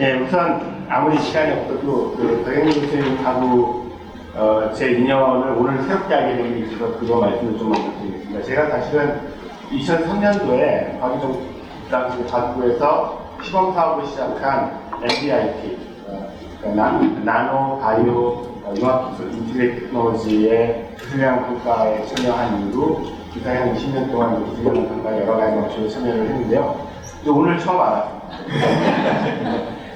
예, 우선 아무리 시간이 없어도 박영민 교수님하고 제 인연을 오늘 새롭게 알게 된 게 있어서 그거 말씀을 좀 먼저 드리겠습니다. 제가 사실은 2003년도에 당시 과학부에서 시범 사업을 시작한 MBIT, 그러니까 나노 바이오 융합기술 인티그레이트 테크놀로지의 기술량 평가에 참여한 이후로 기사에 한 20년 동안 기술량 평가에 여러 가지 방식으로 참여를 했는데요. 오늘 처음 알았습니다.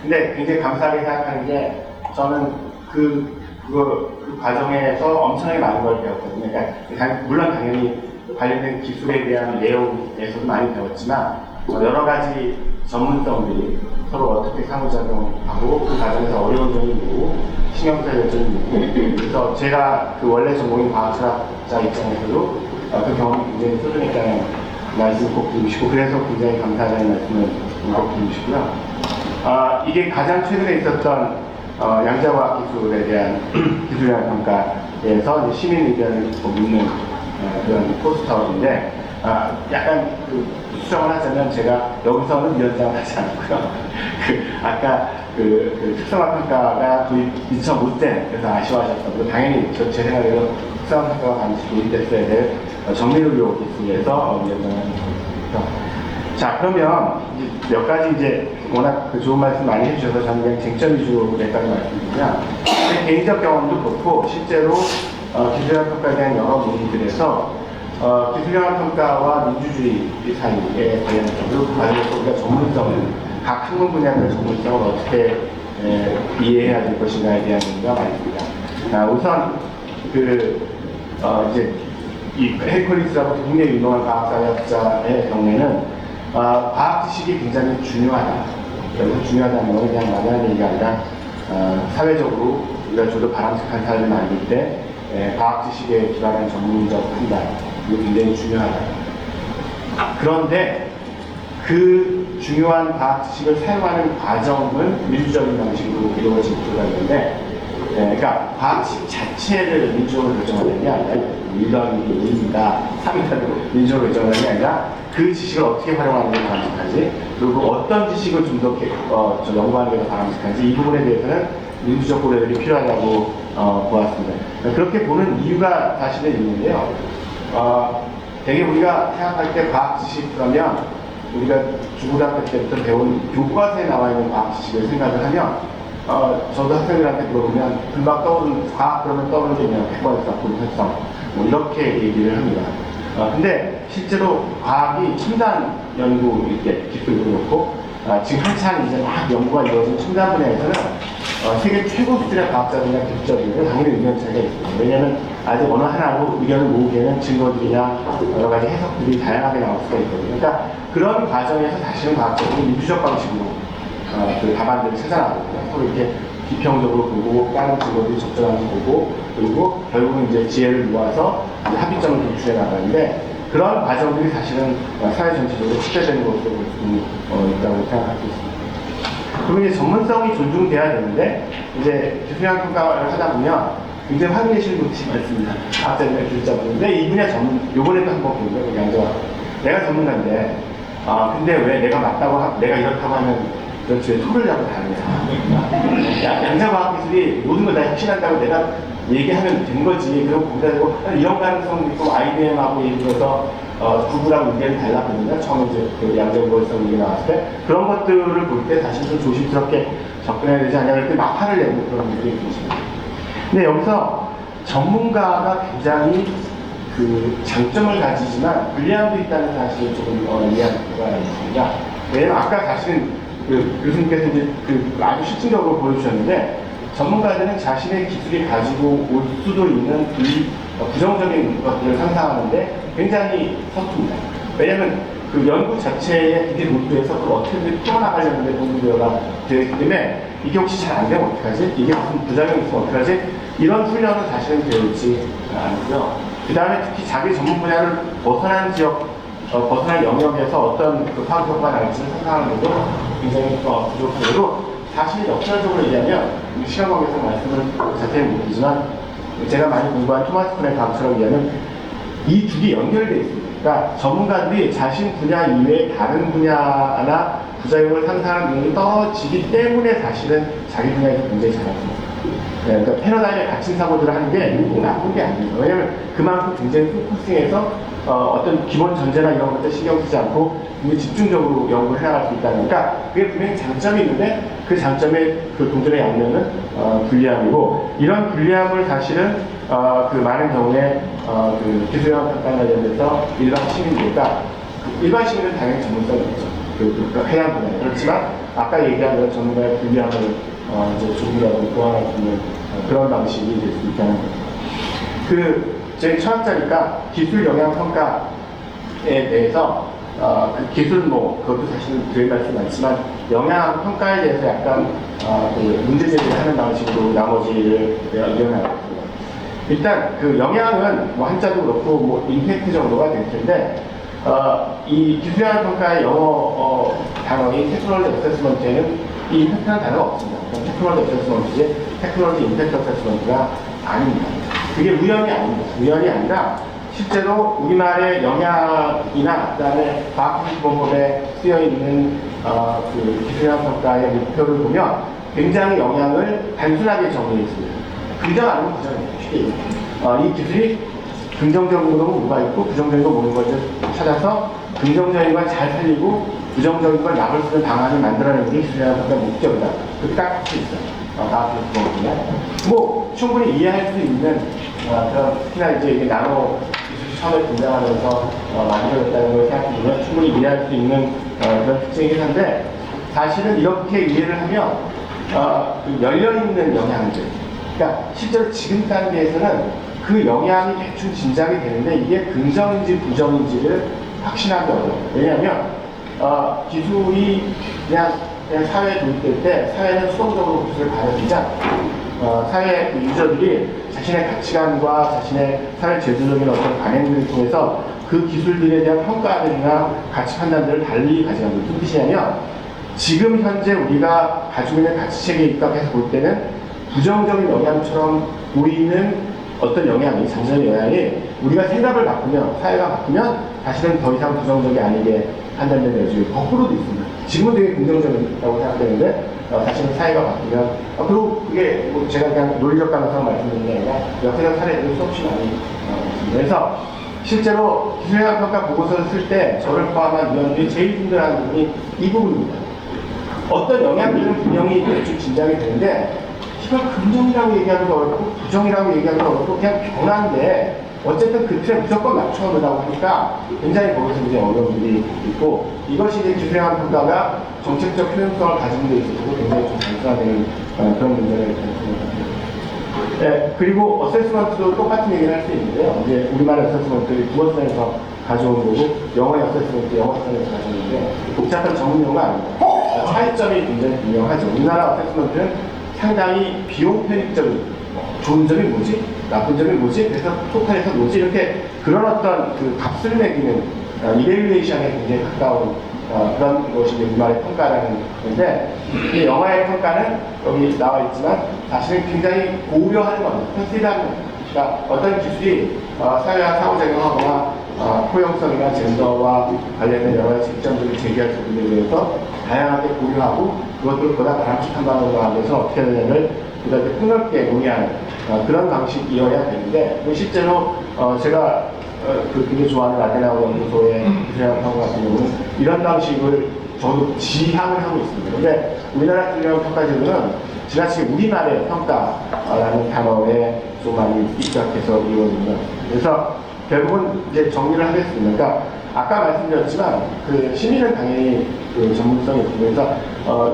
근데 굉장히 감사하게 생각하는 게 저는 그 과정에서 엄청나게 많은 걸 배웠거든요. 그러니까 물론 당연히 관련된 기술에 대한 내용에서도 많이 배웠지만 여러 가지 전문성들이 서로 어떻게 상호작용하고 그 과정에서 어려운 점이 있고 신경써야 될 점이 있고 그래서 제가 그 원래 전공인 과학철학자 입장에서도 그 경험이 굉장히 소중했다는 말씀을 꼭 드리고 싶고 그래서 굉장히 감사하다는 말씀을 꼭 드리고 싶고요. 이게 가장 최근에 있었던 양자과학 기술에 대한 기술량 평가에서 시민 의견을 묻는 그런 포스터인데 약간 수정을 하자면 제가 여기서는 위원장을 하지 않고요. 아까 특성화 평가가 도입 미처 못된 그래서 아쉬워하셨던 당연히 제 생각에도 특성화 평가가 반드시 도입됐어야 될 정밀의료 기술에서 위원장을 하셨습니다. 자, 그러면 이제 몇 가지 이제 워낙 좋은 말씀 많이 해주셔서 저는 그냥 쟁점 위주로 몇 가지 말씀드리면 제 개인적 경험도 그렇고 실제로 기술력 평가에 대한 여러 논의들에서 기술력 평가와 민주주의 사이에 관련해서 그 과정에서 우리가 전문성을 각 학문 분야별 전문성을 어떻게 이해해야 될 것인가에 대한 논의가 많이 있습니다. 우선 이제 이 헤이콜리스라고 굉장히 유명한 과학사역자의 경우에는 과학 지식이 굉장히 중요하다. 그래서 중요하다는 건 그냥 막연한 얘기가 아니라 사회적으로 우리가 좀 더 바람직한 삶을 만들 때 과학 지식에 기반한 전문적 판단 이거 굉장히 중요하다. 그런데 그 중요한 과학 지식을 사용하는 과정은 민주적인 방식으로 이루어질 필요가 있는데 그러니까 과학 지식 자체를 민주적으로 결정하는 게 아니라 1이 2다, 3이다 민주적으로 결정하는 게 아니라 그 지식을 어떻게 활용하는 게 바람직한지 그리고 어떤 지식을 좀 더 연구하는 게 더 바람직한지 이 부분에 대해서는 민주적 고려들이 필요하다고 보았습니다. 그렇게 보는 이유가 사실은 있는데요. 되게 우리가 생각할 때 과학 지식 그러면 우리가 중고등학교 때부터 배운 교과서에 나와 있는 과학 지식을 생각을 하면 저도 학생들한테 물어보면 금방 떠오르는 과학 그러면 떠오르는 게 그냥 객관성, 분석성 뭐 이렇게 얘기를 합니다. 근데 실제로 과학이 첨단 연구일 때 기술도 그렇고 지금 한창 이제 막 연구가 이루어진 첨단 분야에서는 세계 최고 수준의 과학자들이나 기술자들은 당연히 의견 차이가 있습니다. 왜냐하면 아직 어느 하나로 의견을 모으기에는 증거들이나 여러 가지 해석들이 다양하게 나올 수가 있거든요. 그러니까 그런 과정에서 사실은 과학자들이 민주적 방식으로 그 답안들을 찾아나거든요. 서로 이렇게 비평적으로 보고 다른 증거들이 적절한지 보고 그리고 결국은 이제 지혜를 모아서 이제 합의점을 도출해 나가는데 그런 과정들이 사실은 사회 전체적으로 확대되는 것으로 볼 수 있다고 생각할 수 있습니다. 그리고 이제 전문성이 존중돼야 되는데 이제 기술력 평가를 하다 보면 굉장히 화내시는 분들이 많습니다. 과학자들이나 기술자분들. 이 분야 요번에도 한번 보는데 양자가 내가 전문가인데 근데 왜 내가 맞다고 내가 이렇다고 하면 그렇지 왜 토를 잡고 다르냐. 양자과학기술이 모든 걸 다 혁신한다고 내가 얘기하면 된 거지. 그럼 거기다 대고 이런 가능성도 있고 IBM하고 예를 들어서 구글하고 의견이 달랐거든요. 처음에 이제 그 양자우월성 얘기 나왔을 때 그런 것들을 볼 때 다시 좀 조심스럽게 접근해야 되지 않냐 그럴 때 막 화를 내고 그런 분들이 계십니다. 근데 여기서 전문가가 굉장히 그 장점을 가지지만 불리함도 있다는 사실을 조금 이해할 필요가 있습니다. 왜냐면 아까 사실은 교수님께서 이제 아주 실질적으로 보여주셨는데 전문가들은 자신의 기술이 가지고 올 수도 있는 이 부정적인 것들을 상상하는데 굉장히 서툽니다. 왜냐하면 그 연구 자체의 기대 목표에서 그걸 어떻게든 풀어나가려는데 동기부여가 되어 있기 때문에 이게 혹시 잘 안 되면 어떡하지? 이게 무슨 부작용이 있으면 어떡하지? 이런 훈련은 사실은 되어 있지 않고요. 그 다음에 특히 자기 전문 분야를 벗어난 지역 벗어난 영역에서 어떤 그 파급 효과가 날지를 상상하는 것도 굉장히 부족하고 사실 역설적으로 얘기하면 시간 관계상 말씀을 자세히 못 드리지만 제가 많이 공부한 토마스 쿤의 과학처럼 얘기하면 이 두 개 연결되어 있습니다. 그러니까 전문가들이 자신 분야 이외에 다른 분야나 부작용을 상상하는 능력이 떨어지기 때문에 사실은 자기 분야에서 굉장히 잘합니다. 네, 그러니까 패러다임에 갇힌 사고들을 하는 게 꼭 나쁜 게 아니에요. 왜냐면 그만큼 굉장히 포커싱해서 어떤 기본 전제나 이런 것들 신경 쓰지 않고 굉장히 집중적으로 연구를 해나갈 수 있다는, 그러니까 그게 분명히 장점이 있는데 그 장점의 그 동전의 양면은 불리함이고, 이런 불리함을 사실은 그 많은 경우에 그 기술형 평가 관련돼서 일반 시민들과 일반 시민은 당연히 전문성이 있죠. 그 해양 분야에. 그렇지만 아까 얘기한 그런 전문가의 불리함을 이제 조금이라도 보완할 수 있는 그런 방식이 될 수 있다는 거죠. 제 철학자니까 기술 영향 평가에 대해서 그 기술 그것도 사실 드릴 말씀이 많지만 영향 평가에 대해서 약간 그 문제 제기를 하는 방식으로 나머지를 이어나가겠습니다. 일단 그 영향은 뭐 한자도 그렇고 뭐 임팩트 정도가 될 텐데 이 기술 영향 평가의 영어 단어인 테크놀로지 어세스먼트에는 이 임팩트라는 단어가 없습니다. 테크놀로지 어세스먼트지 테크놀로지 임팩트 어세스먼트가 아닙니다. 그게 우연이 아닙니다. 우연이 아니라 실제로 우리말의 영향이나 그다음에 과학기술기본법에 쓰여 있는 그 기술영향 평가의 목표를 보면 굉장히 영향을 단순하게 정리했습니다. 긍정 아니면 부정입니다. 쉽게 이 기술이 긍정적인 건 뭐가 있고 부정적인 건 뭐는 것을 찾아서 긍정적인 걸 잘 살리고 부정적인 걸 막을 수 있는 방안을 만들어내는 게 기술영향 평가의 목적이다. 그렇게 딱 할 수 있어요. 뭐 충분히 이해할 수 있는 그런, 특히나 이제 이게 나노 기술이 처음에 등장하면서 만들어졌다는 걸 생각해보면 충분히 이해할 수 있는 그런 특징이긴 한데, 사실은 이렇게 이해를 하면 그 열려있는 영향들, 그러니까 실제로 지금 단계에서는 그 영향이 대충 짐작이 되는데 이게 긍정인지 부정인지를 확신하기 어려워요. 왜냐하면 기술이 그냥 사회에 도입될 때 사회는 수동적으로 기술을 받아들이지 않고 사회 유저들이 자신의 가치관과 자신의 사회 제도적인 어떤 관행들을 통해서 그 기술들에 대한 평가들이나 가치 판단들을 달리 가져갑니다. 무슨 뜻이냐면 지금 현재 우리가 가지고 있는 가치체계에 입각해서 볼 때는 부정적인 영향처럼 보이는 어떤 영향이, 장점의 영향이 우리가 생각을 바꾸면, 사회가 바꾸면 사실은 더 이상 부정적이 아니게 판단되는 여지가 거꾸로도 있습니다. 지금은 되게 긍정적이라고 생각되는데 사실은 사회가 바뀌면 그리고 그게 뭐 제가 그냥 논리적 가능성을 말씀드리는 게 아니라 역사적 사례들이 수없이 많이 있습니다. 그래서 실제로 기술영향 평가 보고서를 쓸 때 저를 포함한 위원들이 제일 힘들어하는 부분이 이 부분입니다. 어떤 영향들은 분명히 대충 짐작이 되는데 이걸 긍정이라고 얘기하기도 어렵고 부정이라고 얘기하기도 어렵고 그냥 변화인데 어쨌든 그 틀에 무조건 맞춰놓으라고 하니까 굉장히 거기서 이제 어려움들이 있고, 이것이 이제 기술영향 평가가 정책적 효용성을 가지는 데 있어서도 굉장히 좀 단순화되는 그런 문제가 있습니다. 네, 그리고 어세스먼트도 똑같은 얘기를 할 수 있는데요. 이제 우리말 어세스먼트를 국어선에서 가져온 거고 영어의 어세스먼트 영어선에서 가져오는데 복잡한 전문 용어가 아닙니다. 차이점이 굉장히 분명하죠. 우리나라 어세스먼트는 상당히 비용 편익적인, 좋은 점이 뭐지? 나쁜 점이 뭐지? 그래서 토탈에서 뭐지? 이렇게 그런 어떤 그 값을 매기는 이밸류에이션에 굉장히 가까운 그런 것이 우리말의 평가라는 건데, 이 영화의 평가는 여기 나와 있지만 사실은 굉장히 고려하는 겁니다. 컨시더하는 겁니다. 그러니까 어떤 기술이 사회와 상호작용하거나 포용성이나 젠더와 관련된 여러 가지 쟁점들을 제기할 부분에 대해서 다양하게 고려하고 그것들을 보다 바람직한 방법으로 하면서 어떻게 되냐면 그다음에 폭넓게 논의하는 그런 방식이어야 되는데, 실제로 제가 굉장히 좋아하는 아테나우 연구소의 기술영향 평가 같은 경우는 이런 방식을 저도 지향을 하고 있습니다. 근데 우리나라 기술영향 평가 제도는 지나치게 우리말의 평가라는 단어에 좀 많이 입각해서 이루어집니다. 그래서 결국은 이제 정리를 하겠습니다. 그러니까 아까 말씀드렸지만 그 시민은 당연히 그 전문성이 있고, 그래서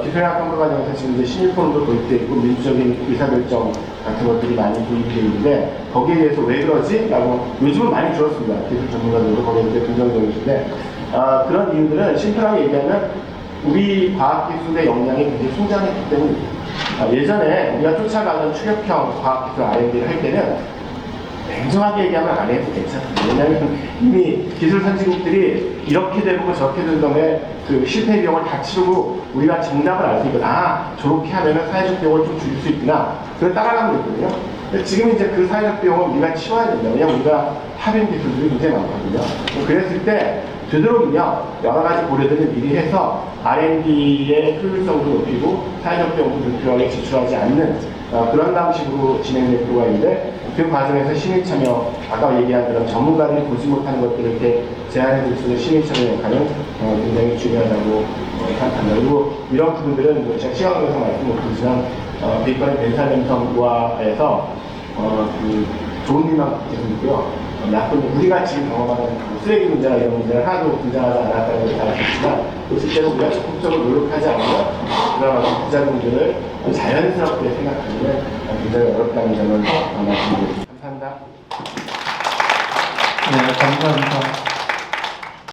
기술영향 평가 과정에서 지금 이제 시민 포럼도 도입되어 있고 민주적인 의사결정 같은 것들이 많이 도입되어 있는데 거기에 대해서 왜 그러지? 라고 요즘은 많이 들었습니다. 기술 전문가들도 거기에 대해 긍정적이신데 그런 이유들은 심플하게 얘기하면 우리 과학기술의 역량이 굉장히 성장했기 때문입니다. 예전에 우리가 쫓아가는 추격형 과학기술 R&D를 할 때는 냉정하게 얘기하면 안 해도 괜찮습니다. 왜냐하면 이미 기술 선진국들이 이렇게 되고 저렇게 된 다음에 그 실패 비용을 다 치르고 우리가 정답을 알 수 있거든. 저렇게 하면 사회적 비용을 좀 줄일 수 있구나. 그걸 따라가면 되거든요. 근데 지금 이제 그 사회적 비용을 우리가 치워야 된다. 왜냐하면 우리가 합인 기술들이 굉장히 많거든요. 그랬을 때 되도록이면 여러 가지 고려들을 미리 해서 R&D의 효율성도 높이고 사회적 비용도 불필요하게 지출하지 않는 그런 방식으로 진행될 필요가 있는데 그 과정에서 시민 참여, 아까 얘기한 그런 전문가들이 보지 못하는 것들을 이렇게 제안해 줄 수 있는 시민 참여 역할은 굉장히 중요하다고 생각합니다. 그리고 이런 부분들은 제가 시각에서 말씀 못 드리지만 베이컨의 벤사멘텀과에서 그 좋은 일만 계속있고요. 나쁜 우리가 지금 경험하는 쓰레기 문제나 이런 문제는 하나도 등장하지 않았다고 생각했지만 또 실제로 우리가 적극적으로 노력하지 않으면 그런 어떤 부작용들을 자연스럽게 생각하기는 굉장히 어렵다는 점을 말씀드리겠습니다. 감사합니다. 네, 감사합니다.